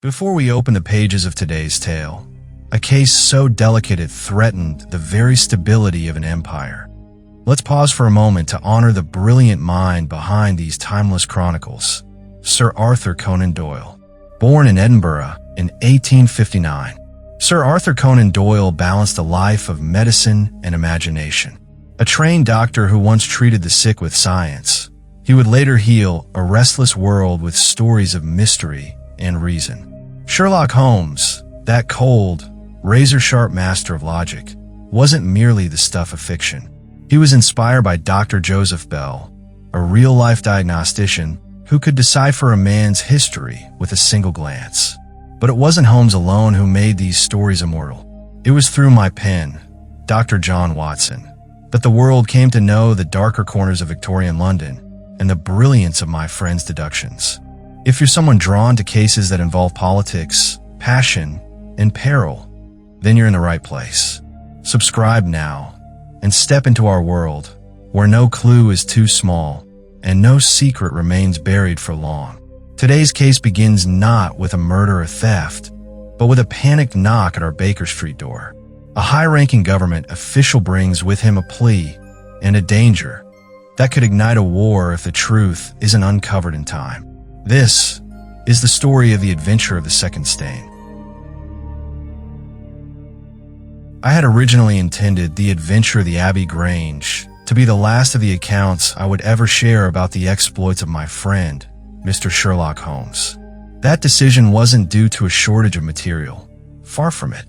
Before we open the pages of today's tale, a case so delicate it threatened the very stability of an empire, let's pause for a moment to honor the brilliant mind behind these timeless chronicles, Sir Arthur Conan Doyle. Born in Edinburgh in 1859, Sir Arthur Conan Doyle balanced a life of medicine and imagination. A trained doctor who once treated the sick with science, he would later heal a restless world with stories of mystery and reason. Sherlock Holmes, that cold, razor-sharp master of logic, wasn't merely the stuff of fiction. He was inspired by Dr. Joseph Bell, a real-life diagnostician who could decipher a man's history with a single glance. But it wasn't Holmes alone who made these stories immortal. It was through my pen, Dr. John Watson, that the world came to know the darker corners of Victorian London and the brilliance of my friend's deductions. If you're someone drawn to cases that involve politics, passion, and peril, then you're in the right place. Subscribe now and step into our world where no clue is too small and no secret remains buried for long. Today's case begins not with a murder or theft, but with a panicked knock at our Baker Street door. A high-ranking government official brings with him a plea and a danger that could ignite a war if the truth isn't uncovered in time. This is the story of the adventure of the Second Stain. I had originally intended the adventure of the Abbey Grange to be the last of the accounts I would ever share about the exploits of my friend, Mr. Sherlock Holmes. That decision wasn't due to a shortage of material. Far from it.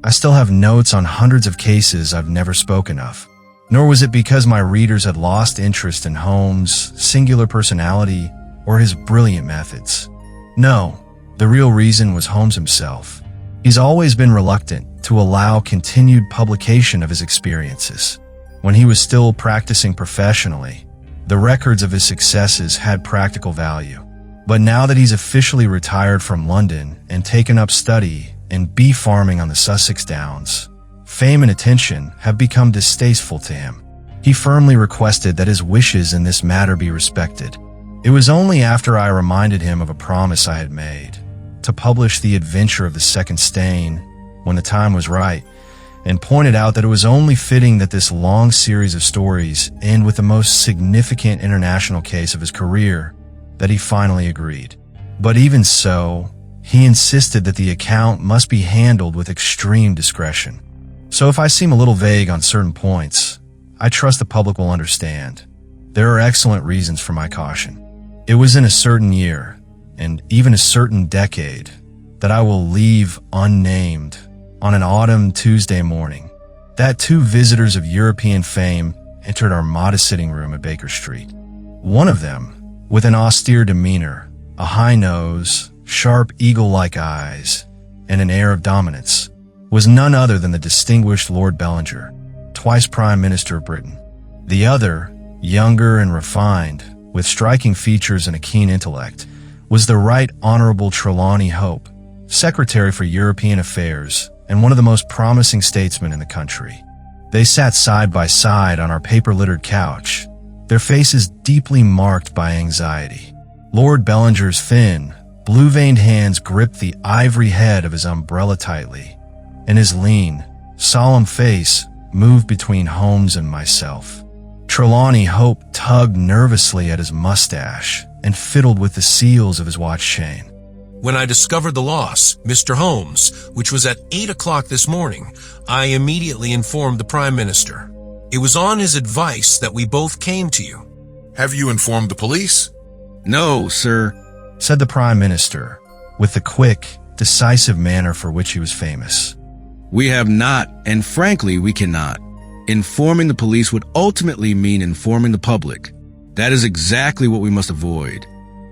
I still have notes on hundreds of cases I've never spoken of. Nor was it because my readers had lost interest in Holmes' singular personality or his brilliant methods. No, the real reason was Holmes himself. He's always been reluctant to allow continued publication of his experiences. When he was still practicing professionally, the records of his successes had practical value. But now that he's officially retired from London and taken up study in bee farming on the Sussex Downs, fame and attention have become distasteful to him. He firmly requested that his wishes in this matter be respected. It was only after I reminded him of a promise I had made to publish The Adventure of the Second Stain when the time was right, and pointed out that it was only fitting that this long series of stories end with the most significant international case of his career, that he finally agreed. But even so, he insisted that the account must be handled with extreme discretion. So if I seem a little vague on certain points, I trust the public will understand. There are excellent reasons for my caution. It was in a certain year, and even a certain decade, that I will leave unnamed on an autumn Tuesday morning, that two visitors of European fame entered our modest sitting room at Baker Street. One of them, with an austere demeanor, a high nose, sharp eagle-like eyes, and an air of dominance, was none other than the distinguished Lord Bellinger, twice Prime Minister of Britain. The other, younger and refined, with striking features and a keen intellect, was the Right Honorable Trelawney Hope, Secretary for European Affairs and one of the most promising statesmen in the country. They sat side by side on our paper-littered couch, their faces deeply marked by anxiety. Lord Bellinger's thin, blue-veined hands gripped the ivory head of his umbrella tightly, and his lean, solemn face moved between Holmes and myself. Trelawney Hope tugged nervously at his mustache and fiddled with the seals of his watch chain. When I discovered the loss, Mr. Holmes, which was at 8 o'clock this morning, I immediately informed the Prime Minister. It was on his advice that we both came to you. Have you informed the police? No, sir, said the Prime Minister, with the quick, decisive manner for which he was famous. We have not, and frankly, we cannot. Informing the police would ultimately mean informing the public. That is exactly what we must avoid.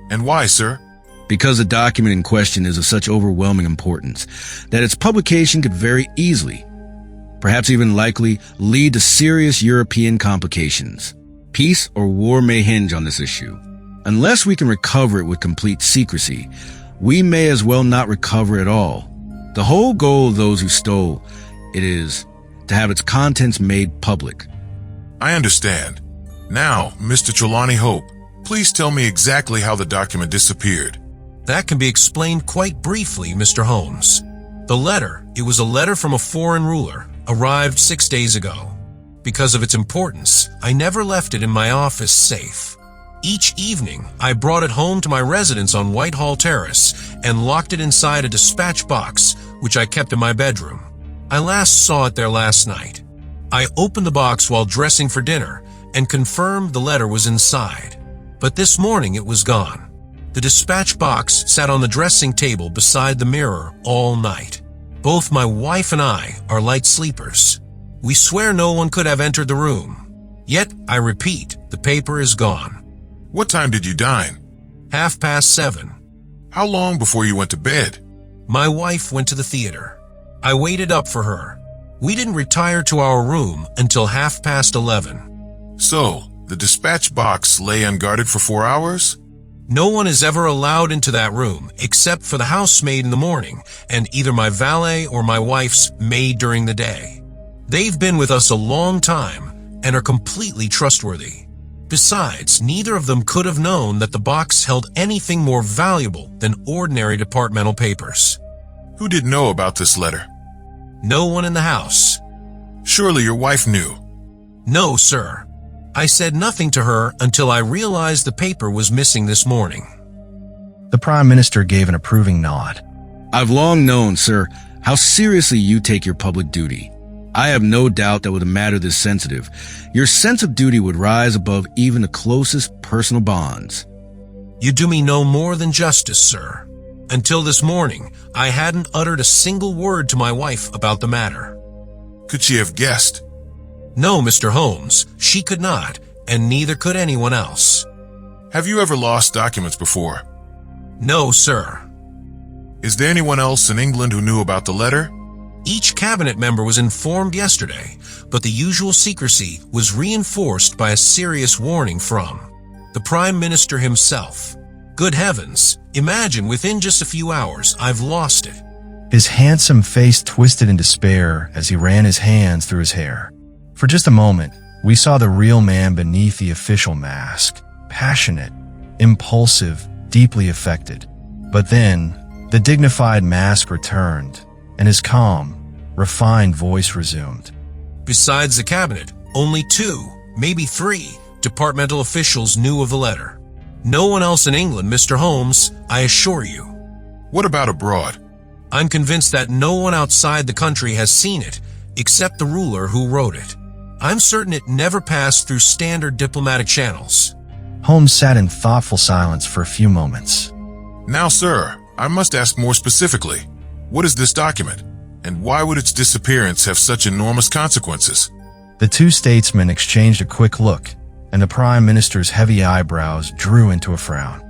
And why, sir? Because the document in question is of such overwhelming importance that its publication could very easily, perhaps even likely, lead to serious European complications. Peace or war may hinge on this issue. Unless we can recover it with complete secrecy, we may as well not recover at all. The whole goal of those who stole it is to have its contents made public. I understand. Now, Mr. Trelawney Hope, please tell me exactly how the document disappeared. That can be explained quite briefly, Mr. Holmes. The letter, it was a letter from a foreign ruler, arrived 6 days ago. Because of its importance, I never left it in my office safe. Each evening, I brought it home to my residence on Whitehall Terrace and locked it inside a dispatch box, which I kept in my bedroom. I last saw it there last night. I opened the box while dressing for dinner and confirmed the letter was inside. But this morning it was gone. The dispatch box sat on the dressing table beside the mirror all night. Both my wife and I are light sleepers. We swear no one could have entered the room. Yet, I repeat, the paper is gone. What time did you dine? 7:30. How long before you went to bed? My wife went to the theater. I waited up for her. We didn't retire to our room until 11:30. So, the dispatch box lay unguarded for 4 hours? No one is ever allowed into that room except for the housemaid in the morning and either my valet or my wife's maid during the day. They've been with us a long time and are completely trustworthy. Besides, neither of them could have known that the box held anything more valuable than ordinary departmental papers. Who did know about this letter? No one in the house. Surely your wife knew. No, sir. I said nothing to her until I realized the paper was missing this morning. The Prime Minister gave an approving nod. I've long known, sir, how seriously you take your public duty. I have no doubt that with a matter this sensitive, your sense of duty would rise above even the closest personal bonds. You do me no more than justice, sir. Until this morning, I hadn't uttered a single word to my wife about the matter. Could she have guessed? No, Mr. Holmes, she could not, and neither could anyone else. Have you ever lost documents before? No, sir. Is there anyone else in England who knew about the letter? Each cabinet member was informed yesterday, but the usual secrecy was reinforced by a serious warning from the Prime Minister himself. Good heavens, imagine within just a few hours I've lost it. His handsome face twisted in despair as he ran his hands through his hair. For just a moment, we saw the real man beneath the official mask, passionate, impulsive, deeply affected. But then, the dignified mask returned, and his calm, refined voice resumed. Besides the cabinet, only 2, maybe 3, departmental officials knew of the letter. No one else in England, Mr. Holmes, I assure you. What about abroad? I'm convinced that no one outside the country has seen it, except the ruler who wrote it. I'm certain it never passed through standard diplomatic channels. Holmes sat in thoughtful silence for a few moments. Now, sir, I must ask more specifically. What is this document, and why would its disappearance have such enormous consequences? The two statesmen exchanged a quick look, and the Prime Minister's heavy eyebrows drew into a frown.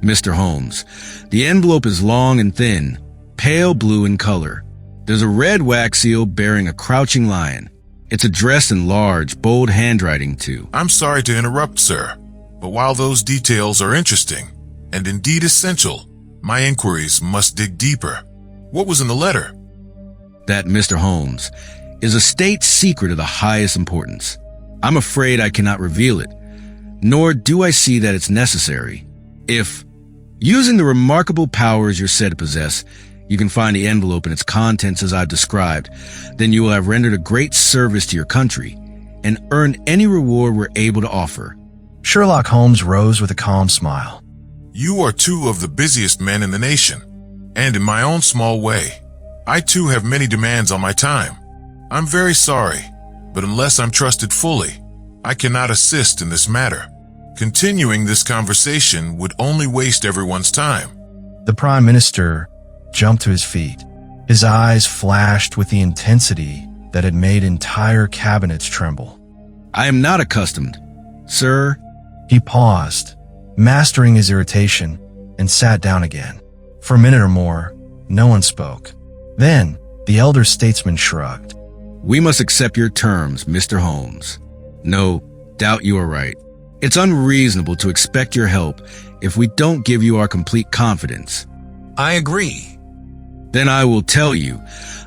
Mr. Holmes, the envelope is long and thin, pale blue in color. There's a red wax seal bearing a crouching lion. It's addressed in large, bold handwriting too. I'm sorry to interrupt, sir, but while those details are interesting, and indeed essential, my inquiries must dig deeper. What was in the letter? That, Mr. Holmes, is a state secret of the highest importance. I'm afraid I cannot reveal it, nor do I see that it's necessary. If, using the remarkable powers you're said to possess, you can find the envelope and its contents as I've described, then you will have rendered a great service to your country and earned any reward we're able to offer. Sherlock Holmes rose with a calm smile. You are 2 of the busiest men in the nation. And in my own small way, I too have many demands on my time. I'm very sorry, but unless I'm trusted fully, I cannot assist in this matter. Continuing this conversation would only waste everyone's time. The Prime Minister jumped to his feet. His eyes flashed with the intensity that had made entire cabinets tremble. I am not accustomed, sir. He paused, mastering his irritation, and sat down again. For a minute or more, no one spoke. Then, the elder statesman shrugged. We must accept your terms, Mr. Holmes. No doubt you are right. It's unreasonable to expect your help if we don't give you our complete confidence. I agree. Then I will tell you,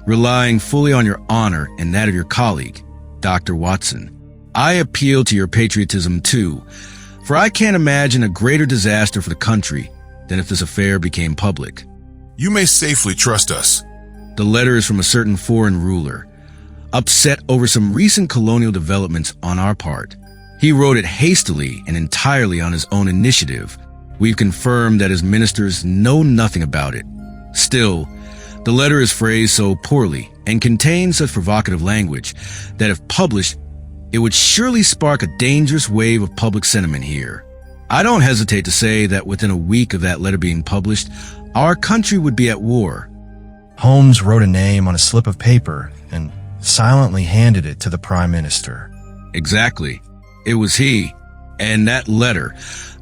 relying fully on your honor and that of your colleague, Dr. Watson. I appeal to your patriotism too, for I can't imagine a greater disaster for the country than if this affair became public. You may safely trust us. The letter is from a certain foreign ruler, upset over some recent colonial developments on our part. He wrote it hastily and entirely on his own initiative. We've confirmed that his ministers know nothing about it. Still, the letter is phrased so poorly and contains such provocative language that if published, it would surely spark a dangerous wave of public sentiment here. I don't hesitate to say that within a week of that letter being published, our country would be at war. Holmes wrote a name on a slip of paper and silently handed it to the Prime Minister. Exactly. It was he. And that letter,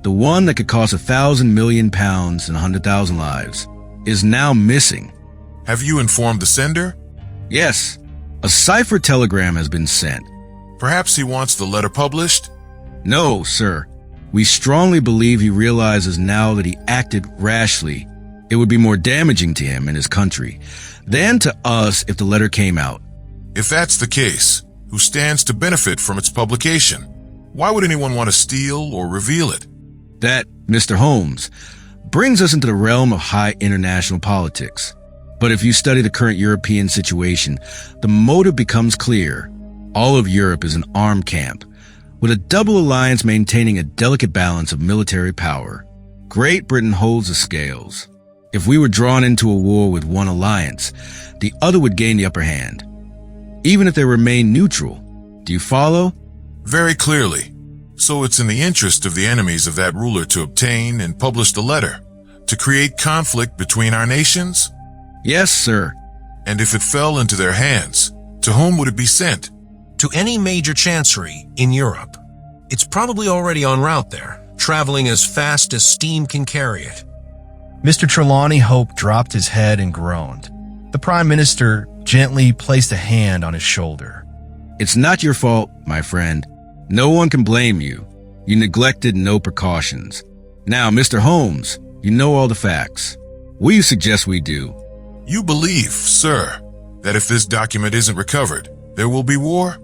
the one that could cost £1,000 million and 100,000 lives, is now missing. Have you informed the sender? Yes. A cipher telegram has been sent. Perhaps he wants the letter published? No, sir. We strongly believe he realizes now that he acted rashly. It would be more damaging to him and his country than to us if the letter came out. If that's the case, who stands to benefit from its publication? Why would anyone want to steal or reveal it? That, Mr. Holmes, brings us into the realm of high international politics. But if you study the current European situation, the motive becomes clear. All of Europe is an armed camp, with a double alliance maintaining a delicate balance of military power. Great Britain holds the scales. If we were drawn into a war with one alliance, the other would gain the upper hand, even if they remain neutral. Do you follow? Very clearly. So it's in the interest of the enemies of that ruler to obtain and publish the letter, to create conflict between our nations? Yes, sir. And if it fell into their hands, to whom would it be sent? To any major chancery in Europe. It's probably already en route there, traveling as fast as steam can carry it. Mr. Trelawney Hope dropped his head and groaned. The Prime Minister gently placed a hand on his shoulder. It's not your fault, my friend. No one can blame you. You neglected no precautions. Now, Mr. Holmes, you know all the facts. What do you suggest we do? You believe, sir, that if this document isn't recovered, there will be war?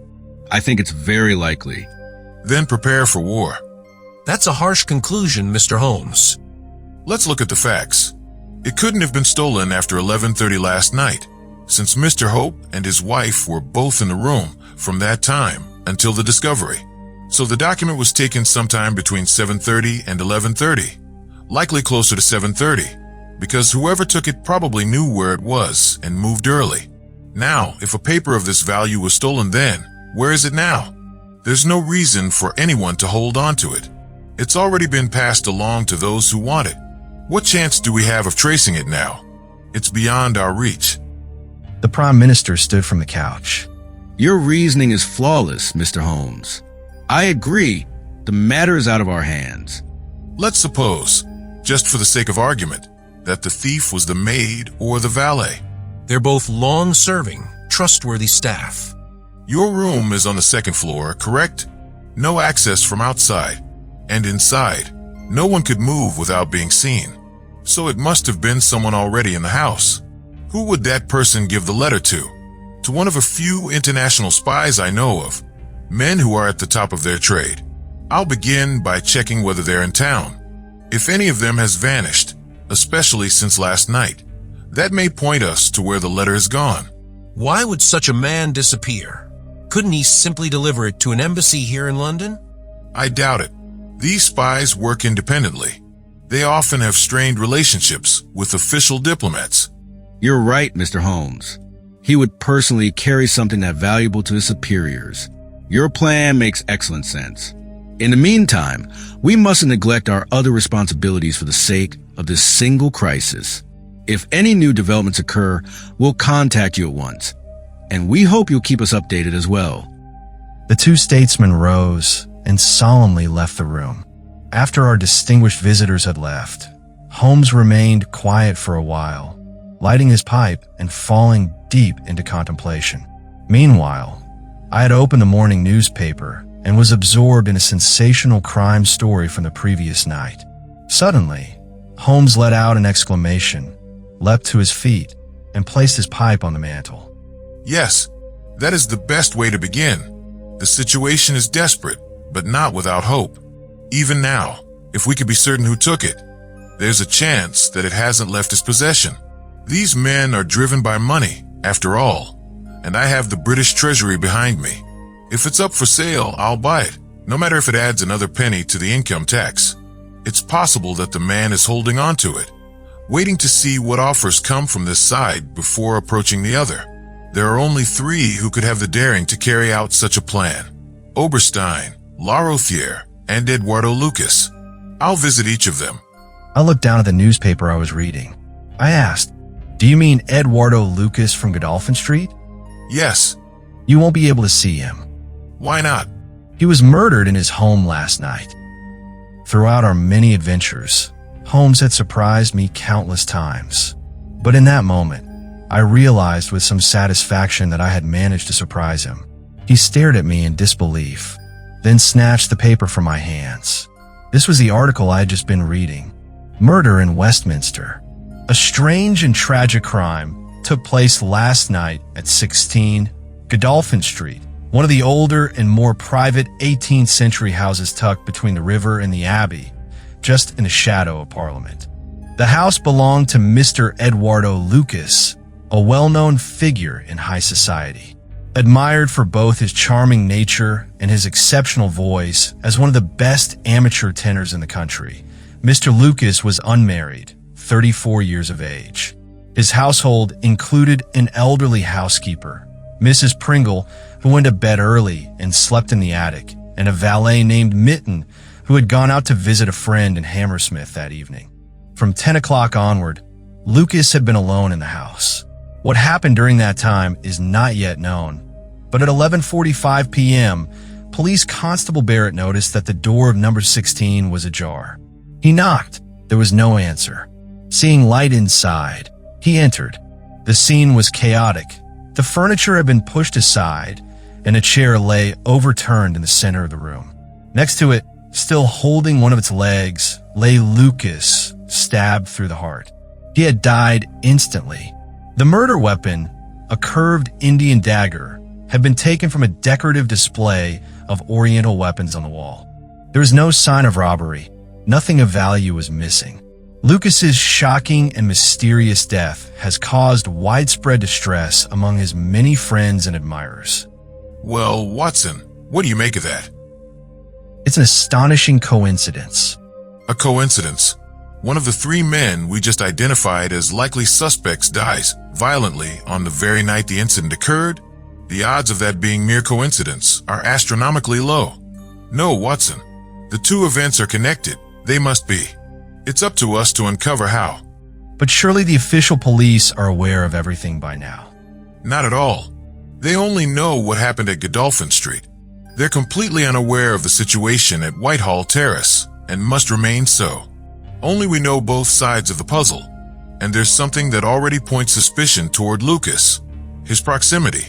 I think it's very likely. Then prepare for war. That's a harsh conclusion, Mr. Holmes. Let's look at the facts. It couldn't have been stolen after 11:30 last night, since Mr. Hope and his wife were both in the room from that time until the discovery. So the document was taken sometime between 7:30 and 11:30, likely closer to 7:30, because whoever took it probably knew where it was and moved early. Now, if a paper of this value was stolen then, where is it now? There's no reason for anyone to hold on to it. It's already been passed along to those who want it. What chance do we have of tracing it now? It's beyond our reach. The Prime Minister stood from the couch. Your reasoning is flawless, Mr. Holmes. I agree. The matter is out of our hands. Let's suppose, just for the sake of argument, that the thief was the maid or the valet. They're both long-serving, trustworthy staff. Your room is on the second floor, correct? No access from outside. And inside, no one could move without being seen. So it must have been someone already in the house. Who would that person give the letter to? To one of a few international spies I know of, men who are at the top of their trade. I'll begin by checking whether they're in town. If any of them has vanished, especially since last night, that may point us to where the letter has gone. Why would such a man disappear? Couldn't he simply deliver it to an embassy here in London? I doubt it. These spies work independently. They often have strained relationships with official diplomats. You're right, Mr. Holmes. He would personally carry something that valuable to his superiors. Your plan makes excellent sense. In the meantime, we mustn't neglect our other responsibilities for the sake of this single crisis. If any new developments occur, we'll contact you at once. And we hope you'll keep us updated as well. The two statesmen rose and solemnly left the room. After our distinguished visitors had left, Holmes remained quiet for a while, lighting his pipe and falling deep into contemplation. Meanwhile, I had opened the morning newspaper and was absorbed in a sensational crime story from the previous night. Suddenly, Holmes let out an exclamation, leapt to his feet, and placed his pipe on the mantel. Yes, that is the best way to begin. The situation is desperate, but not without hope. Even now, if we could be certain who took it, there's a chance that it hasn't left his possession. These men are driven by money, after all, and I have the British Treasury behind me. If it's up for sale, I'll buy it, no matter if it adds another penny to the income tax. It's possible that the man is holding on to it, waiting to see what offers come from this side before approaching the other. There are only 3 who could have the daring to carry out such a plan: Oberstein, Larothier, and Eduardo Lucas. I'll visit each of them. I looked down at the newspaper I was reading. I asked, "Do you mean Eduardo Lucas from Godolphin Street?" Yes. "You won't be able to see him." Why not? "He was murdered in his home last night." Throughout our many adventures, Holmes had surprised me countless times. But in that moment, I realized with some satisfaction that I had managed to surprise him. He stared at me in disbelief, then snatched the paper from my hands. This was the article I had just been reading. Murder in Westminster. A strange and tragic crime took place last night at 16 Godolphin Street, one of the older and more private 18th century houses tucked between the river and the Abbey, just in the shadow of Parliament. The house belonged to Mr. Eduardo Lucas, a well-known figure in high society, admired for both his charming nature and his exceptional voice as one of the best amateur tenors in the country. Mr. Lucas was unmarried, 34 years of age. His household included an elderly housekeeper, Mrs. Pringle, who went to bed early and slept in the attic, and a valet named Mitten, who had gone out to visit a friend in Hammersmith that evening. From 10 o'clock onward, Lucas had been alone in the house. What happened during that time is not yet known, but at 11:45 p.m., Police Constable Barrett noticed that the door of number 16 was ajar. He knocked. There was no answer. Seeing light inside, he entered. The scene was chaotic. The furniture had been pushed aside, and a chair lay overturned in the center of the room. Next to it, still holding one of its legs, lay Lucas, stabbed through the heart. He had died instantly. The murder weapon, a curved Indian dagger, had been taken from a decorative display of Oriental weapons on the wall. There was no sign of robbery. Nothing of value was missing. Lucas's shocking and mysterious death has caused widespread distress among his many friends and admirers. Well, Watson, what do you make of that? It's an astonishing coincidence. A coincidence. One of the 3 men we just identified as likely suspects dies violently on the very night the incident occurred. The odds of that being mere coincidence are astronomically low. No, Watson. The 2 events are connected. They must be. It's up to us to uncover how. But surely the official police are aware of everything by now. Not at all. They only know what happened at Godolphin Street. They're completely unaware of the situation at Whitehall Terrace, and must remain so. Only we know both sides of the puzzle, and there's something that already points suspicion toward Lucas. His proximity.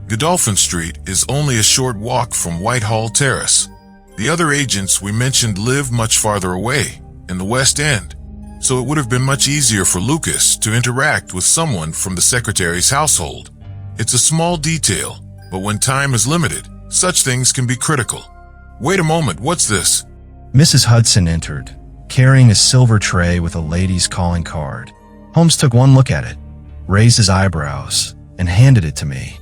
Godolphin Street is only a short walk from Whitehall Terrace. The other agents we mentioned live much farther away, in the West End, so it would have been much easier for Lucas to interact with someone from the secretary's household. It's a small detail, but when time is limited, such things can be critical. Wait a moment, what's this? Mrs. Hudson entered, carrying a silver tray with a lady's calling card. Holmes took one look at it, raised his eyebrows, and handed it to me.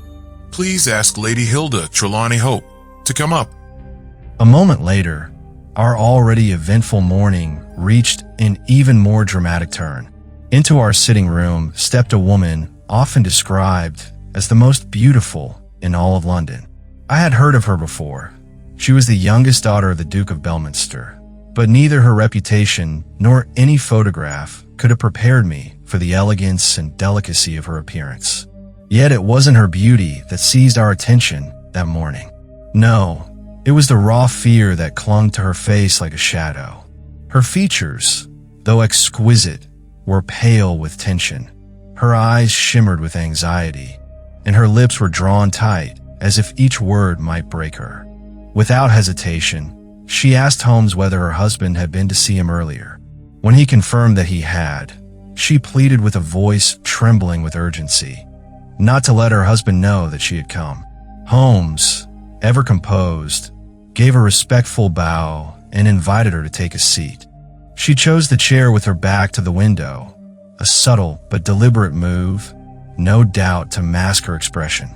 Please ask Lady Hilda Trelawney Hope to come up. A moment later, our already eventful morning reached an even more dramatic turn. Into our sitting room stepped a woman often described as the most beautiful in all of London. I had heard of her before. She was the youngest daughter of the Duke of Belminster, but neither her reputation nor any photograph could have prepared me for the elegance and delicacy of her appearance. Yet it wasn't her beauty that seized our attention that morning. No, it was the raw fear that clung to her face like a shadow. Her features, though exquisite, were pale with tension. Her eyes shimmered with anxiety, and her lips were drawn tight as if each word might break her. Without hesitation, she asked Holmes whether her husband had been to see him earlier. When he confirmed that he had, she pleaded with a voice trembling with urgency, not to let her husband know that she had come. Holmes, ever composed, gave a respectful bow and invited her to take a seat. She chose the chair with her back to the window, a subtle but deliberate move, no doubt to mask her expression.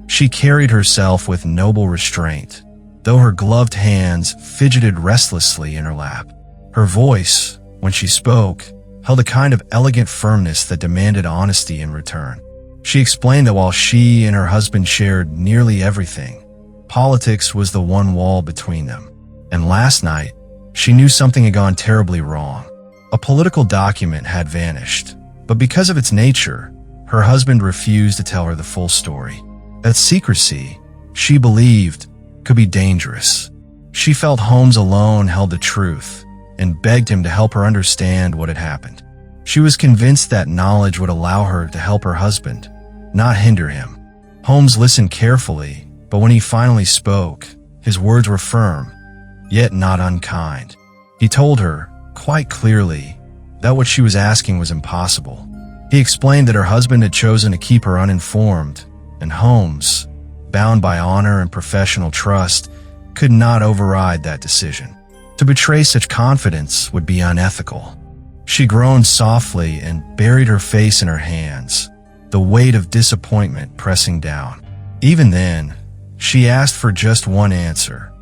She carried herself with noble restraint, though her gloved hands fidgeted restlessly in her lap. Her voice, when she spoke, held a kind of elegant firmness that demanded honesty in return. She explained that while she and her husband shared nearly everything, politics was the one wall between them. And last night, she knew something had gone terribly wrong. A political document had vanished, but because of its nature, her husband refused to tell her the full story. That secrecy, she believed, could be dangerous. She felt Holmes alone held the truth and begged him to help her understand what had happened. She was convinced that knowledge would allow her to help her husband, not hinder him. Holmes listened carefully, but when he finally spoke, his words were firm, yet not unkind. He told her, quite clearly, that what she was asking was impossible. He explained that her husband had chosen to keep her uninformed, and Holmes, bound by honor and professional trust, could not override that decision. To betray such confidence would be unethical. She groaned softly and buried her face in her hands, the weight of disappointment pressing down. Even then, she asked for just one answer.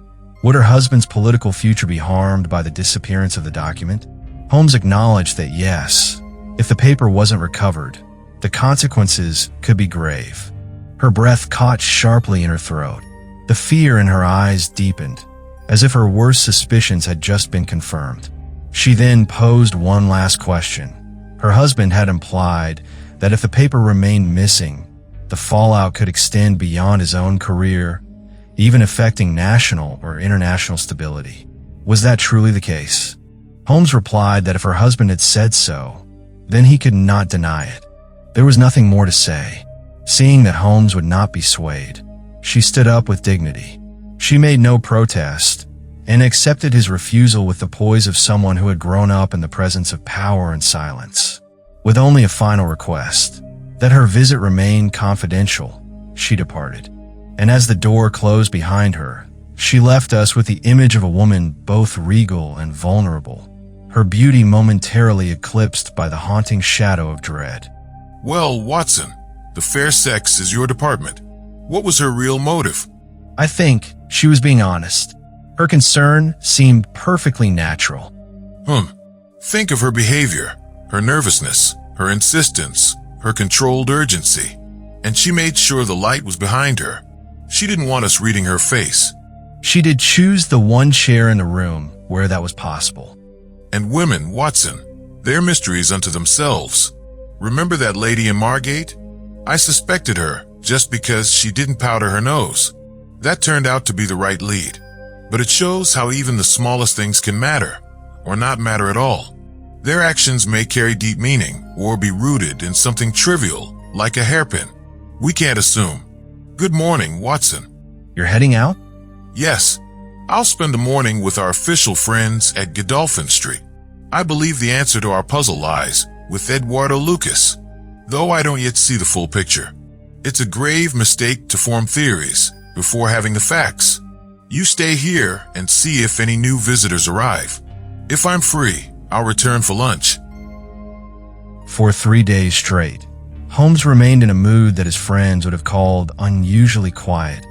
Would her husband's political future be harmed by the disappearance of the document? Holmes acknowledged that yes, if the paper wasn't recovered, the consequences could be grave. Her breath caught sharply in her throat. The fear in her eyes deepened, as if her worst suspicions had just been confirmed. She then posed one last question. Her husband had implied that if the paper remained missing, the fallout could extend beyond his own career, even affecting national or international stability. Was that truly the case? Holmes replied that if her husband had said so, then he could not deny it. There was nothing more to say. Seeing that Holmes would not be swayed, she stood up with dignity. She made no protest and accepted his refusal with the poise of someone who had grown up in the presence of power and silence. With only a final request, that her visit remain confidential, she departed. And as the door closed behind her, she left us with the image of a woman both regal and vulnerable, her beauty momentarily eclipsed by the haunting shadow of dread. Well, Watson, the fair sex is your department. What was her real motive? I think she was being honest. Her concern seemed perfectly natural. Think of her behavior, her nervousness, her insistence, her controlled urgency. And she made sure the light was behind her. She didn't want us reading her face. She did choose the one chair in the room where that was possible. And women, Watson, they're mysteries unto themselves. Remember that lady in Margate? I suspected her just because she didn't powder her nose. That turned out to be the right lead. But it shows how even the smallest things can matter, or not matter at all. Their actions may carry deep meaning, or be rooted in something trivial, like a hairpin. We can't assume. Good morning, Watson. You're heading out? Yes. I'll spend the morning with our official friends at Godolphin Street. I believe the answer to our puzzle lies with Eduardo Lucas, though I don't yet see the full picture. It's a grave mistake to form theories before having the facts. You stay here and see if any new visitors arrive. If I'm free, I'll return for lunch. For 3 days straight, Holmes remained in a mood that his friends would have called unusually quiet,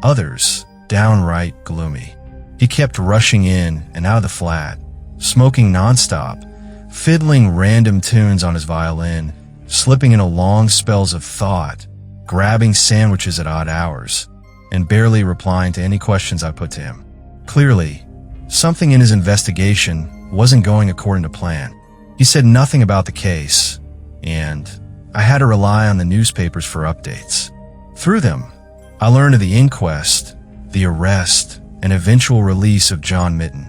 others downright gloomy. He kept rushing in and out of the flat, smoking nonstop, fiddling random tunes on his violin, slipping into long spells of thought, grabbing sandwiches at odd hours, and barely replying to any questions I put to him. Clearly, something in his investigation wasn't going according to plan. He said nothing about the case, and I had to rely on the newspapers for updates. Through them, I learned of the inquest, the arrest, and eventual release of John Mitten,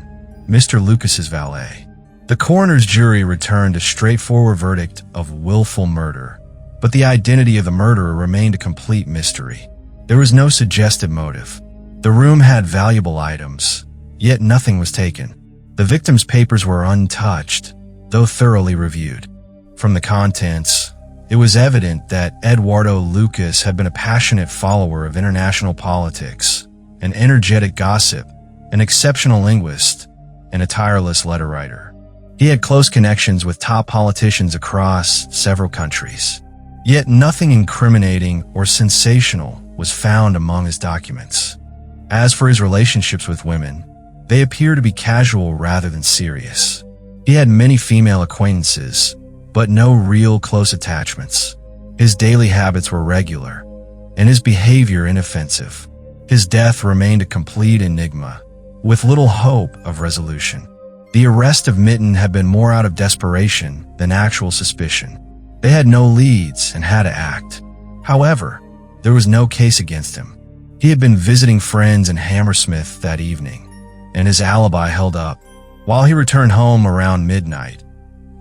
Mr. Lucas's valet. The coroner's jury returned a straightforward verdict of willful murder, but the identity of the murderer remained a complete mystery. There was no suggested motive. The room had valuable items, yet nothing was taken. The victim's papers were untouched, though thoroughly reviewed. From the contents, it was evident that Eduardo Lucas had been a passionate follower of international politics, an energetic gossip, an exceptional linguist, and a tireless letter writer. He had close connections with top politicians across several countries. Yet nothing incriminating or sensational was found among his documents. As for his relationships with women, they appear to be casual rather than serious. He had many female acquaintances, but no real close attachments. His daily habits were regular, and his behavior inoffensive. His death remained a complete enigma, with little hope of resolution. The arrest of Mitten had been more out of desperation than actual suspicion. They had no leads and had to act. However, there was no case against him. He had been visiting friends in Hammersmith that evening, and his alibi held up. While he returned home around midnight,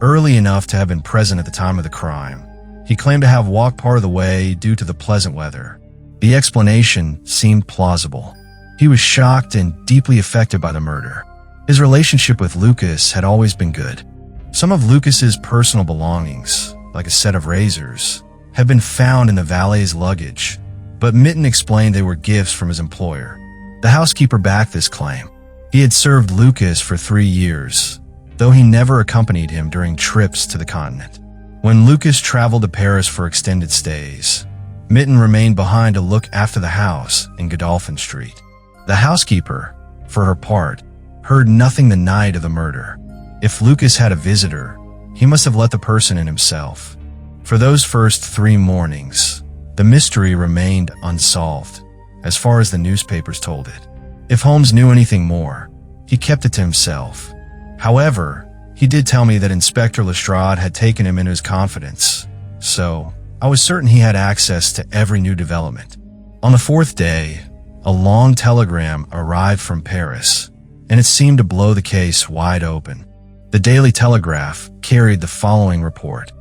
early enough to have been present at the time of the crime, he claimed to have walked part of the way due to the pleasant weather. The explanation seemed plausible. He was shocked and deeply affected by the murder. His relationship with Lucas had always been good. Some of Lucas's personal belongings, like a set of razors, had been found in the valet's luggage, but Mitten explained they were gifts from his employer. The housekeeper backed this claim. He had served Lucas for 3 years, though he never accompanied him during trips to the continent. When Lucas traveled to Paris for extended stays, Mitten remained behind to look after the house in Godolphin Street. The housekeeper, for her part, heard nothing the night of the murder. If Lucas had a visitor, he must have let the person in himself. For those first 3 mornings, the mystery remained unsolved, as far as the newspapers told it. If Holmes knew anything more, he kept it to himself. However, he did tell me that Inspector Lestrade had taken him into his confidence, so I was certain he had access to every new development. On the 4th day, a long telegram arrived from Paris, and it seemed to blow the case wide open. The Daily Telegraph carried the following report.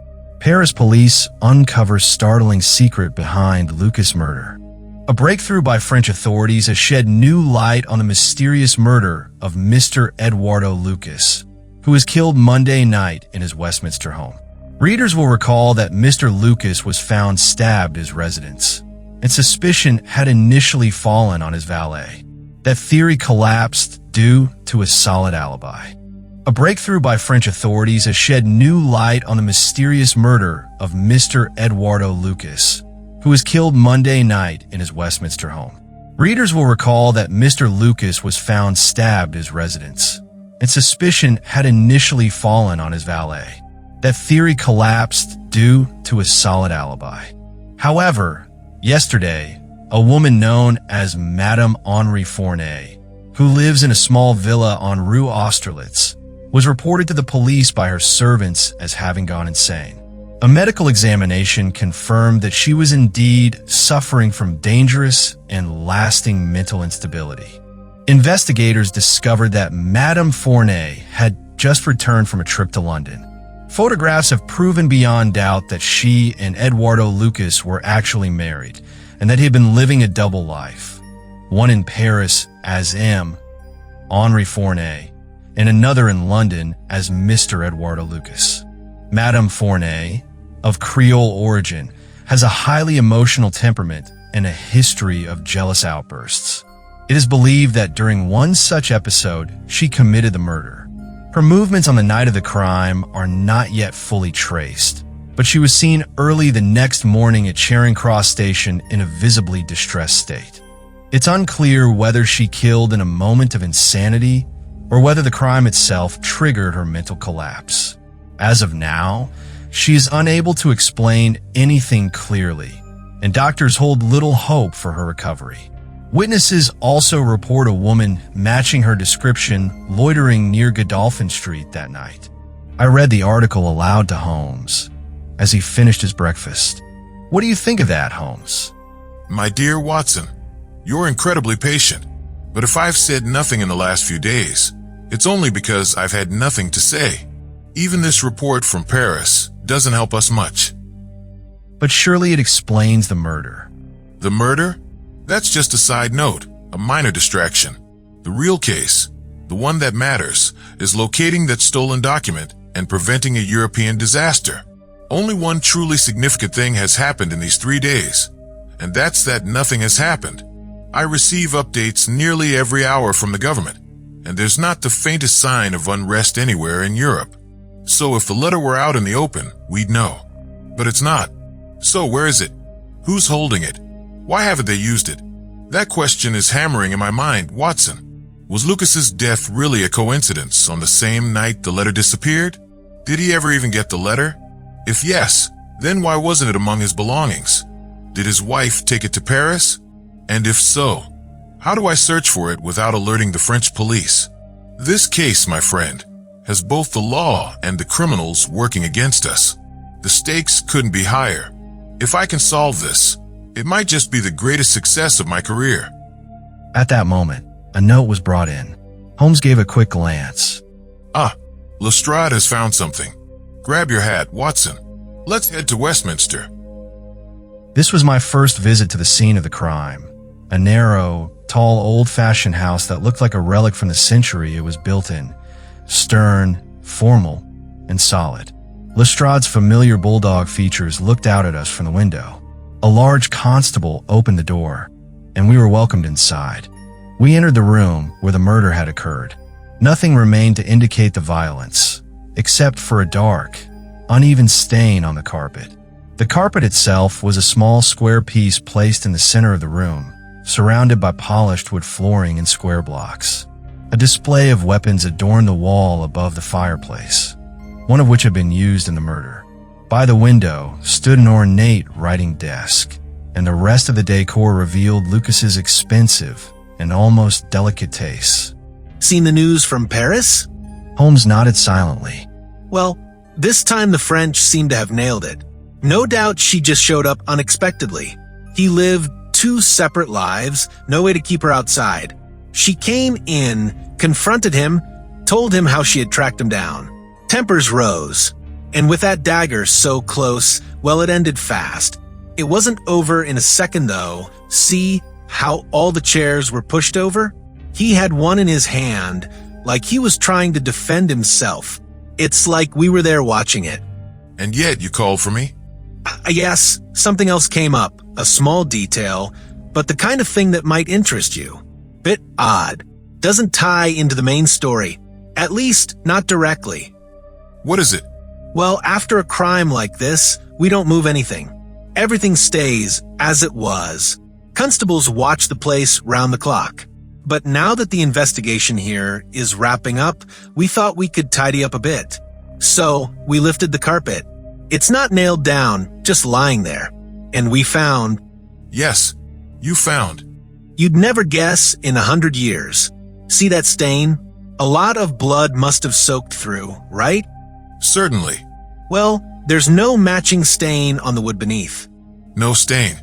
Paris police uncover startling secret behind Lucas murder. A breakthrough by French authorities has shed new light on the mysterious murder of Mr. Eduardo Lucas, who was killed Monday night in his Westminster home. Readers will recall that Mr. Lucas was found stabbed at his residence, and suspicion had initially fallen on his valet. That theory collapsed due to a solid alibi. A breakthrough by French authorities has shed new light on the mysterious murder of Mr. Eduardo Lucas, who was killed Monday night in his Westminster home. Readers will recall that Mr. Lucas was found stabbed at his residence, and suspicion had initially fallen on his valet. That theory collapsed due to a solid alibi. However, yesterday, a woman known as Madame Henri Fournay, who lives in a small villa on Rue Austerlitz, was reported to the police by her servants as having gone insane. A medical examination confirmed that she was indeed suffering from dangerous and lasting mental instability. Investigators discovered that Madame Fournay had just returned from a trip to London. Photographs have proven beyond doubt that she and Eduardo Lucas were actually married, and that he had been living a double life, one in Paris as M. Henri Fournay, and another in London as Mr. Eduardo Lucas. Madame Fournay, of Creole origin, has a highly emotional temperament and a history of jealous outbursts. It is believed that during one such episode, she committed the murder. Her movements on the night of the crime are not yet fully traced, but she was seen early the next morning at Charing Cross Station in a visibly distressed state. It's unclear whether she killed in a moment of insanity or whether the crime itself triggered her mental collapse. As of now, she is unable to explain anything clearly, and doctors hold little hope for her recovery. Witnesses also report a woman matching her description loitering near Godolphin Street that night. I read the article aloud to Holmes as he finished his breakfast. What do you think of that, Holmes? My dear Watson, you're incredibly patient, but if I've said nothing in the last few days, it's only because I've had nothing to say. Even this report from Paris doesn't help us much. But surely it explains the murder. The murder? That's just a side note, a minor distraction. The real case, the one that matters, is locating that stolen document and preventing a European disaster. Only one truly significant thing has happened in these 3 days, and that's that nothing has happened. I receive updates nearly every hour from the government, and there's not the faintest sign of unrest anywhere in Europe. So if the letter were out in the open, we'd know. But it's not. So where is it? Who's holding it? Why haven't they used it? That question is hammering in my mind, Watson. Was Lucas's death really a coincidence on the same night the letter disappeared? Did he ever even get the letter? If yes, then why wasn't it among his belongings? Did his wife take it to Paris? And if so, how do I search for it without alerting the French police? This case, my friend, has both the law and the criminals working against us. The stakes couldn't be higher. If I can solve this, it might just be the greatest success of my career. At that moment, a note was brought in. Holmes gave a quick glance. Lestrade has found something. Grab your hat, Watson. Let's head to Westminster. This was my first visit to the scene of the crime. A narrow, tall, old-fashioned house that looked like a relic from the century it was built in. Stern, formal, and solid. Lestrade's familiar bulldog features looked out at us from the window. A large constable opened the door, and we were welcomed inside. We entered the room where the murder had occurred. Nothing remained to indicate the violence, except for a dark, uneven stain on the carpet. The carpet itself was a small square piece placed in the center of the room, surrounded by polished wood flooring and square blocks. A display of weapons adorned the wall above the fireplace, one of which had been used in the murder. By the window stood an ornate writing desk, and the rest of the decor revealed Lucas's expensive and almost delicate taste. Seen the news from Paris? Holmes nodded silently. Well, this time the French seem to have nailed it. No doubt she just showed up unexpectedly. He lived 2 separate lives, no way to keep her outside. She came in, confronted him, told him how she had tracked him down. Tempers rose. And with that dagger so close, well, it ended fast. It wasn't over in a second, though. See how all the chairs were pushed over? He had one in his hand, like he was trying to defend himself. It's like we were there watching it. And yet you called for me? Yes, something else came up, a small detail, but the kind of thing that might interest you. Bit odd. Doesn't tie into the main story. At least, not directly. What is it? Well, after a crime like this, we don't move anything. Everything stays as it was. Constables watch the place round the clock. But now that the investigation here is wrapping up, we thought we could tidy up a bit. So, we lifted the carpet. It's not nailed down, just lying there. And we found... Yes, you found. You'd never guess in 100 years. See that stain? A lot of blood must have soaked through, right? Certainly. Well, there's no matching stain on the wood beneath. No stain.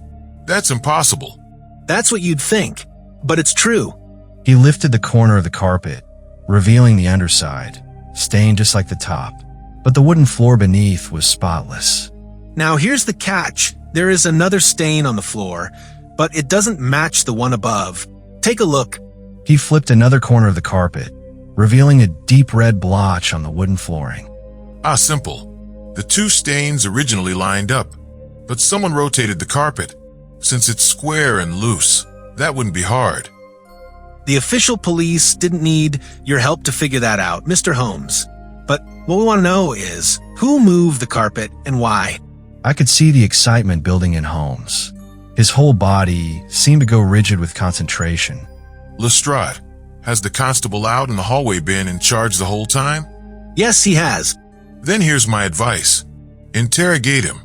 That's impossible. That's what you'd think, but it's true. He lifted the corner of the carpet, revealing the underside, stained just like the top. But the wooden floor beneath was spotless. Now here's the catch. There is another stain on the floor, but it doesn't match the one above. Take a look. He flipped another corner of the carpet, revealing a deep red blotch on the wooden flooring. Simple. The 2 stains originally lined up, but someone rotated the carpet. Since it's square and loose, that wouldn't be hard. The official police didn't need your help to figure that out, Mr. Holmes. But what we want to know is, who moved the carpet and why? I could see the excitement building in Holmes. His whole body seemed to go rigid with concentration. Lestrade, has the constable out in the hallway been in charge the whole time? Yes, he has. Then here's my advice. Interrogate him,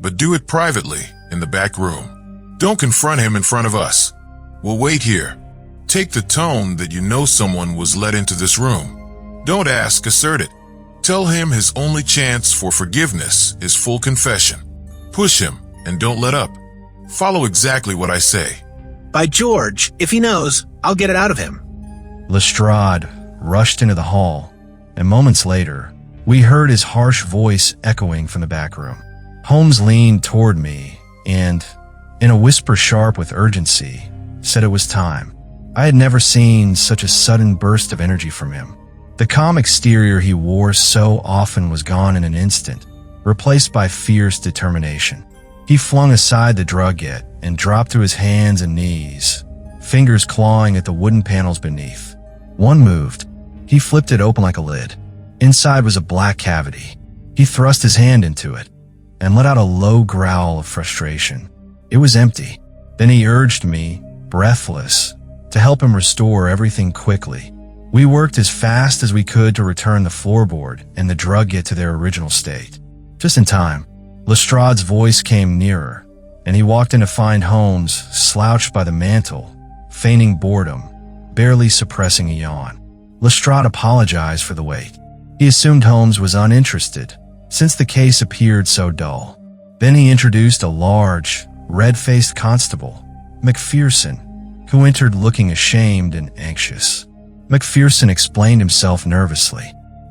but do it privately in the back room. Don't confront him in front of us. We'll wait here. Take the tone that you know someone was let into this room. Don't ask, assert it. Tell him his only chance for forgiveness is full confession. Push him and don't let up. Follow exactly what I say. By George, if he knows, I'll get it out of him. Lestrade rushed into the hall, and moments later, we heard his harsh voice echoing from the back room. Holmes leaned toward me and, in a whisper sharp with urgency, said it was time. I had never seen such a sudden burst of energy from him. The calm exterior he wore so often was gone in an instant, replaced by fierce determination. He flung aside the drugget and dropped to his hands and knees, fingers clawing at the wooden panels beneath. One moved. He flipped it open like a lid. Inside was a black cavity. He thrust his hand into it and let out a low growl of frustration. It was empty. Then he urged me, breathless, to help him restore everything quickly. We worked as fast as we could to return the floorboard and the drugget to their original state. Just in time, Lestrade's voice came nearer, and he walked in to find Holmes slouched by the mantel, feigning boredom, barely suppressing a yawn. Lestrade apologized for the wait. He assumed Holmes was uninterested, since the case appeared so dull. Then he introduced a large, red-faced constable, Macpherson, who entered looking ashamed and anxious. Macpherson explained himself nervously.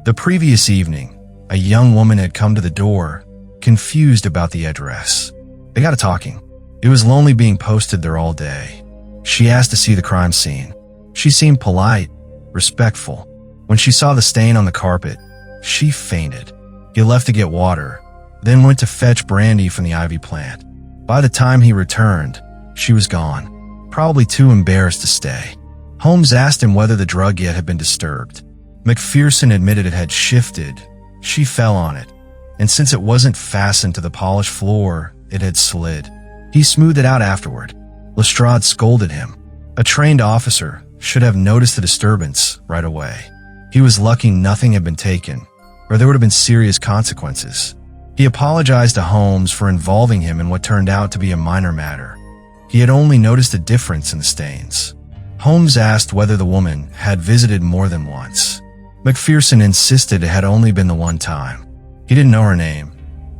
The previous evening, a young woman had come to the door, confused about the address. They got to talking. It was lonely being posted there all day. She asked to see the crime scene. She seemed polite, respectful. When she saw the stain on the carpet, she fainted. He left to get water, then went to fetch brandy from the ivy plant. By the time he returned, she was gone, probably too embarrassed to stay. Holmes asked him whether the drugget had been disturbed. Macpherson admitted it had shifted. She fell on it, and since it wasn't fastened to the polished floor, it had slid. He smoothed it out afterward. Lestrade scolded him. A trained officer should have noticed the disturbance right away. He was lucky nothing had been taken, or there would have been serious consequences. He apologized to Holmes for involving him in what turned out to be a minor matter. He had only noticed a difference in the stains. Holmes asked whether the woman had visited more than once. Macpherson insisted it had only been the one time. He didn't know her name.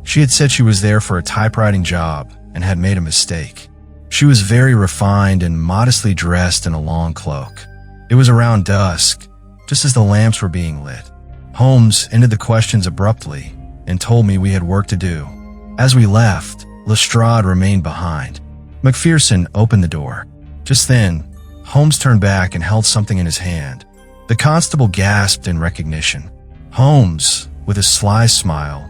She had said she was there for a typewriting job and had made a mistake. She was very refined and modestly dressed in a long cloak. It was around dusk, just as the lamps were being lit. Holmes ended the questions abruptly and told me we had work to do. As we left, Lestrade remained behind. Macpherson opened the door. Just then, Holmes turned back and held something in his hand. The constable gasped in recognition. Holmes, with a sly smile,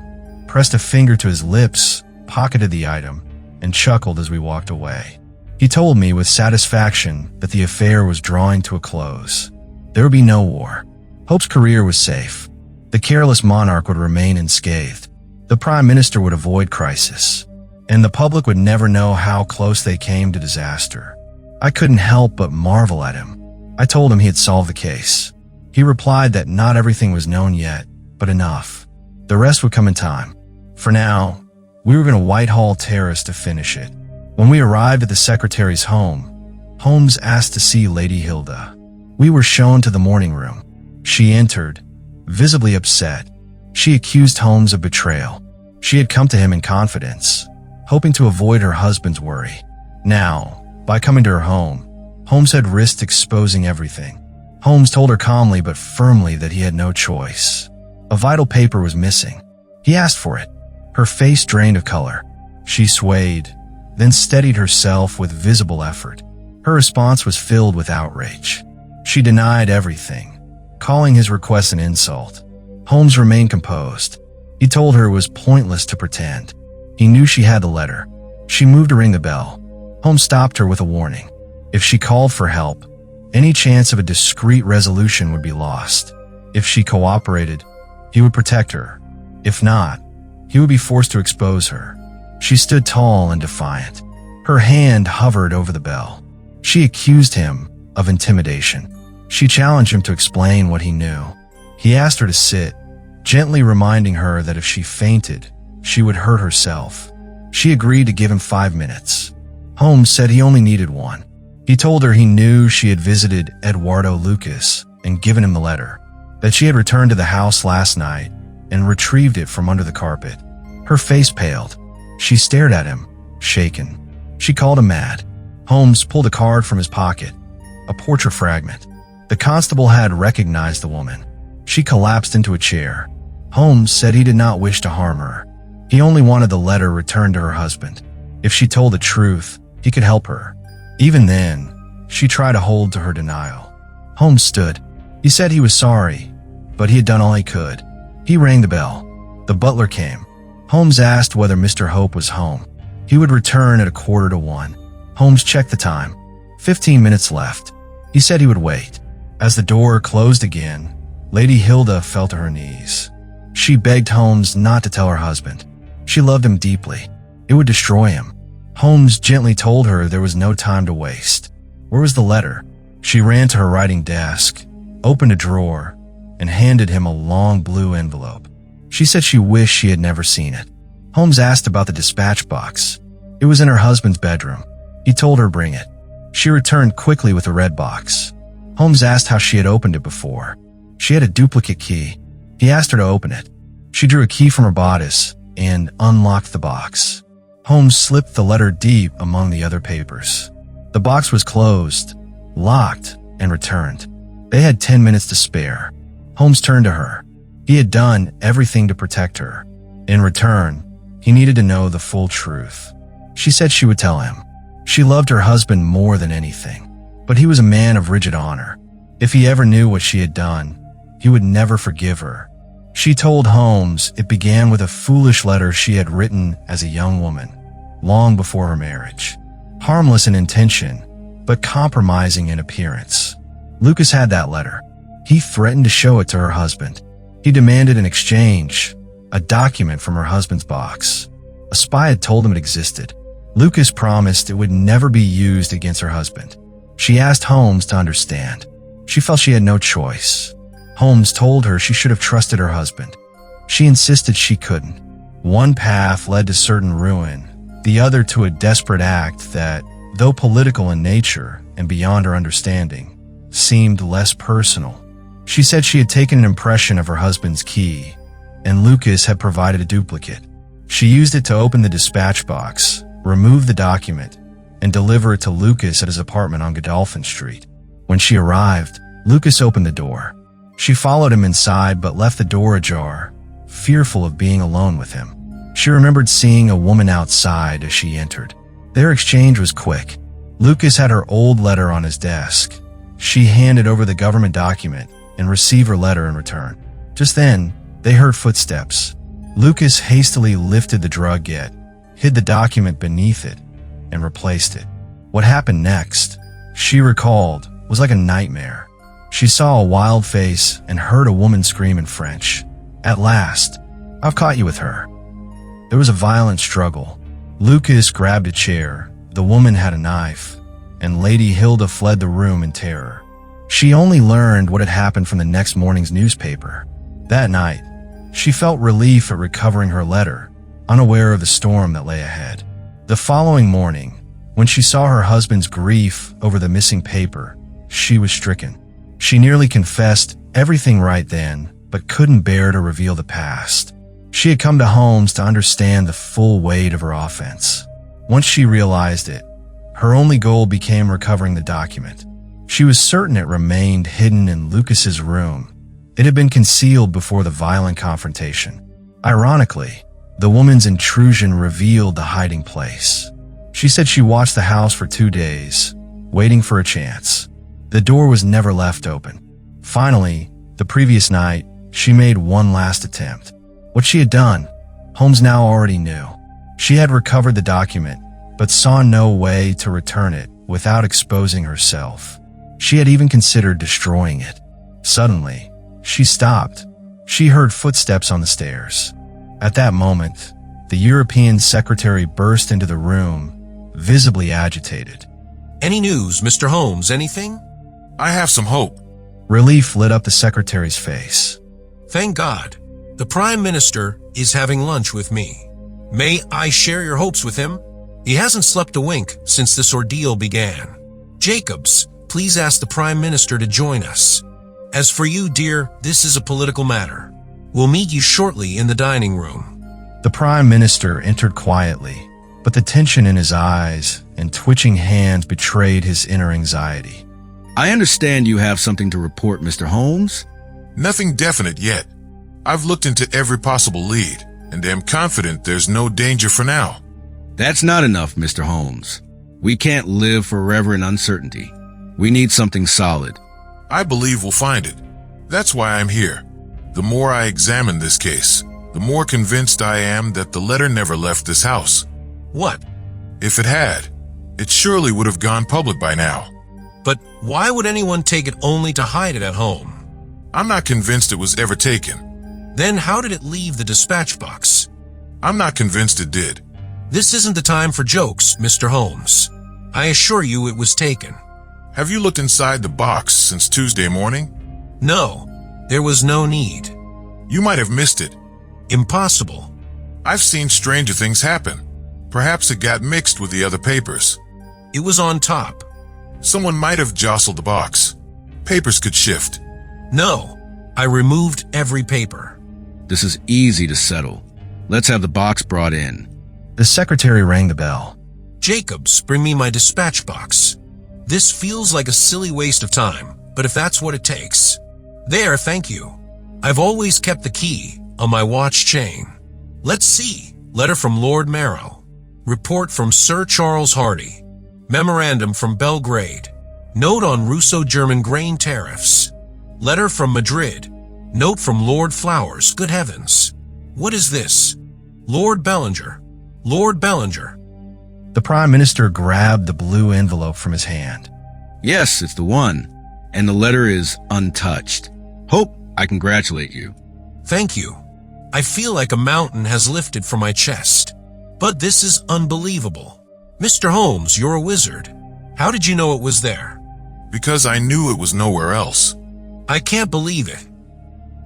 pressed a finger to his lips, pocketed the item, and chuckled as we walked away. He told me with satisfaction that the affair was drawing to a close. There would be no war. Hope's career was safe. The careless monarch would remain unscathed. The prime minister would avoid crisis, and the public would never know how close they came to disaster. I couldn't help but marvel at him. I told him he had solved the case. He replied that not everything was known yet, but enough. The rest would come in time. For now, we were going to Whitehall Terrace to finish it. When we arrived at the secretary's home, Holmes asked to see Lady Hilda. We were shown to the morning room. She entered, visibly upset. She accused Holmes of betrayal. She had come to him in confidence, hoping to avoid her husband's worry. Now, by coming to her home, Holmes had risked exposing everything. Holmes told her calmly but firmly that he had no choice. A vital paper was missing. He asked for it. Her face drained of color. She swayed, then steadied herself with visible effort. Her response was filled with outrage. She denied everything, calling his request an insult. Holmes remained composed. He told her it was pointless to pretend. He knew she had the letter. She moved to ring the bell. Holmes stopped her with a warning. If she called for help, any chance of a discreet resolution would be lost. If she cooperated, he would protect her. If not, he would be forced to expose her. She stood tall and defiant. Her hand hovered over the bell. She accused him of intimidation. She challenged him to explain what he knew. He asked her to sit, gently reminding her that if she fainted, she would hurt herself. She agreed to give him 5 minutes. Holmes said he only needed one. He told her he knew she had visited Eduardo Lucas and given him the letter, that she had returned to the house last night and retrieved it from under the carpet. Her face paled. She stared at him, shaken. She called him mad. Holmes pulled a card from his pocket, a portrait fragment. The constable had recognized the woman. She collapsed into a chair. Holmes said he did not wish to harm her. He only wanted the letter returned to her husband. If she told the truth, he could help her. Even then, she tried to hold to her denial. Holmes stood. He said he was sorry, but he had done all he could. He rang the bell. The butler came. Holmes asked whether Mr. Hope was home. He would return at 1:45. Holmes checked the time. 15 minutes left. He said he would wait. As the door closed again, Lady Hilda fell to her knees. She begged Holmes not to tell her husband. She loved him deeply. It would destroy him. Holmes gently told her there was no time to waste. Where was the letter? She ran to her writing desk, opened a drawer, and handed him a long blue envelope. She said she wished she had never seen it. Holmes asked about the dispatch box. It was in her husband's bedroom. He told her bring it. She returned quickly with a red box. Holmes asked how she had opened it before. She had a duplicate key. He asked her to open it. She drew a key from her bodice and unlocked the box. Holmes slipped the letter deep among the other papers. The box was closed, locked, and returned. They had 10 minutes to spare. Holmes turned to her. He had done everything to protect her. In return, he needed to know the full truth. She said she would tell him. She loved her husband more than anything, but he was a man of rigid honor. If he ever knew what she had done, he would never forgive her. She told Holmes it began with a foolish letter she had written as a young woman, long before her marriage. Harmless in intention, but compromising in appearance. Lucas had that letter. He threatened to show it to her husband. He demanded an exchange, a document from her husband's box. A spy had told him it existed. Lucas promised it would never be used against her husband. She asked Holmes to understand. She felt she had no choice. Holmes told her she should have trusted her husband. She insisted she couldn't. One path led to certain ruin, the other to a desperate act that, though political in nature and beyond her understanding, seemed less personal. She said she had taken an impression of her husband's key, and Lucas had provided a duplicate. She used it to open the dispatch box, remove the document, and deliver it to Lucas at his apartment on Godolphin Street. When she arrived, Lucas opened the door. She followed him inside but left the door ajar, fearful of being alone with him. She remembered seeing a woman outside as she entered. Their exchange was quick. Lucas had her old letter on his desk. She handed over the government document and received her letter in return. Just then, they heard footsteps. Lucas hastily lifted the drugget, hid the document beneath it, and replaced it. What happened next, she recalled, was like a nightmare. She saw a wild face and heard a woman scream in French. At last, I've caught you with her. There was a violent struggle. Lucas grabbed a chair, the woman had a knife, and Lady Hilda fled the room in terror. She only learned what had happened from the next morning's newspaper. That night, she felt relief at recovering her letter, unaware of the storm that lay ahead. The following morning, when she saw her husband's grief over the missing paper, she was stricken. She nearly confessed everything right then, but couldn't bear to reveal the past. She had come to Holmes to understand the full weight of her offense. Once she realized it, her only goal became recovering the document. She was certain it remained hidden in Lucas's room. It had been concealed before the violent confrontation. Ironically, the woman's intrusion revealed the hiding place. She said she watched the house for 2 days, waiting for a chance. The door was never left open. Finally, the previous night, she made one last attempt. What she had done, Holmes now already knew. She had recovered the document, but saw no way to return it without exposing herself. She had even considered destroying it. Suddenly, she stopped. She heard footsteps on the stairs. At that moment, the European secretary burst into the room, visibly agitated. Any news, Mr. Holmes, anything? I have some hope. Relief lit up the secretary's face. Thank God. The Prime Minister is having lunch with me. May I share your hopes with him? He hasn't slept a wink since this ordeal began. Jacobs, please ask the Prime Minister to join us. As for you, dear, this is a political matter. We'll meet you shortly in the dining room. The Prime Minister entered quietly, but the tension in his eyes and twitching hands betrayed his inner anxiety. I understand you have something to report, Mr. Holmes. Nothing definite yet. I've looked into every possible lead, and am confident there's no danger for now. That's not enough, Mr. Holmes. We can't live forever in uncertainty. We need something solid. I believe we'll find it. That's why I'm here. The more I examine this case, the more convinced I am that the letter never left this house. What? If it had, it surely would have gone public by now. But why would anyone take it only to hide it at home? I'm not convinced it was ever taken. Then how did it leave the dispatch box? I'm not convinced it did. This isn't the time for jokes, Mr. Holmes. I assure you it was taken. Have you looked inside the box since Tuesday morning? No, there was no need. You might have missed it. Impossible. I've seen stranger things happen. Perhaps it got mixed with the other papers. It was on top. Someone might have jostled the box. Papers could shift. No, I removed every paper. This is easy to settle. Let's have the box brought in. The secretary rang the bell. Jacobs, bring me my dispatch box. This feels like a silly waste of time, but if that's what it takes. There, thank you. I've always kept the key on my watch chain. Let's see. Letter from Lord Marrow. Report from Sir Charles Hardy. Memorandum from Belgrade. Note on Russo-German grain tariffs. Letter from Madrid. Note from Lord Flowers. Good heavens. What is this? Lord Bellinger. Lord Bellinger. The Prime Minister grabbed the blue envelope from his hand. Yes, it's the one. And the letter is untouched. Hope, I congratulate you. Thank you. I feel like a mountain has lifted from my chest. But this is unbelievable. Mr. Holmes, you're a wizard. How did you know it was there? Because I knew it was nowhere else. I can't believe it.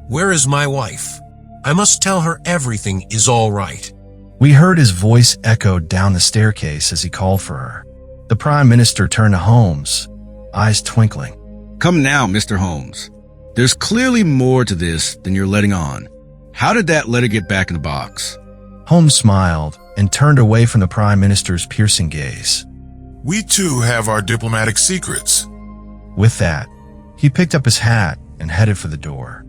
Where is my wife? I must tell her everything is all right. We heard his voice echoed down the staircase as he called for her. The Prime Minister turned to Holmes, eyes twinkling. Come now, Mr. Holmes. There's clearly more to this than you're letting on. How did that letter get back in the box? Holmes smiled and turned away from the Prime Minister's piercing gaze. We too have our diplomatic secrets. With that, he picked up his hat and headed for the door.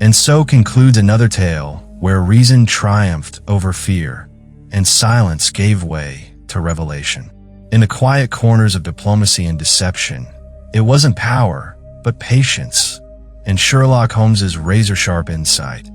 And so concludes another tale where reason triumphed over fear and silence gave way to revelation. In the quiet corners of diplomacy and deception, it wasn't power, but patience and Sherlock Holmes's razor-sharp insight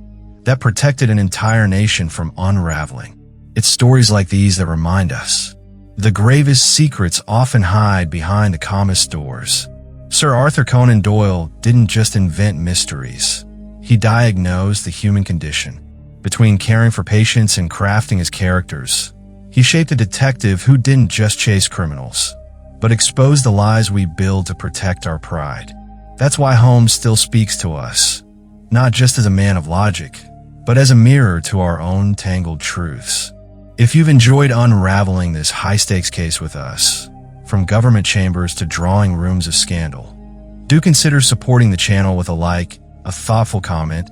that protected an entire nation from unraveling. It's stories like these that remind us the gravest secrets often hide behind the calmest doors. Sir Arthur Conan Doyle didn't just invent mysteries. He diagnosed the human condition. Between caring for patients and crafting his characters, he shaped a detective who didn't just chase criminals, but exposed the lies we build to protect our pride. That's why Holmes still speaks to us, not just as a man of logic, but as a mirror to our own tangled truths. If you've enjoyed unraveling this high-stakes case with us, from government chambers to drawing rooms of scandal, do consider supporting the channel with a like, a thoughtful comment,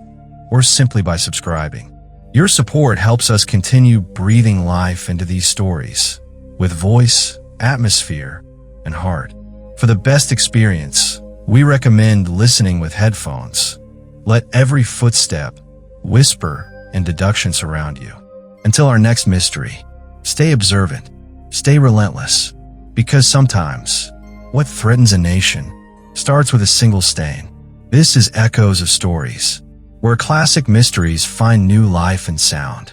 or simply by subscribing. Your support helps us continue breathing life into these stories with voice, atmosphere, and heart. For the best experience, we recommend listening with headphones. Let every footstep, whisper, and deduction surround you. Until our next mystery, stay observant, stay relentless, because sometimes what threatens a nation starts with a single stain. This is Echoes of Stories, where classic mysteries find new life and sound.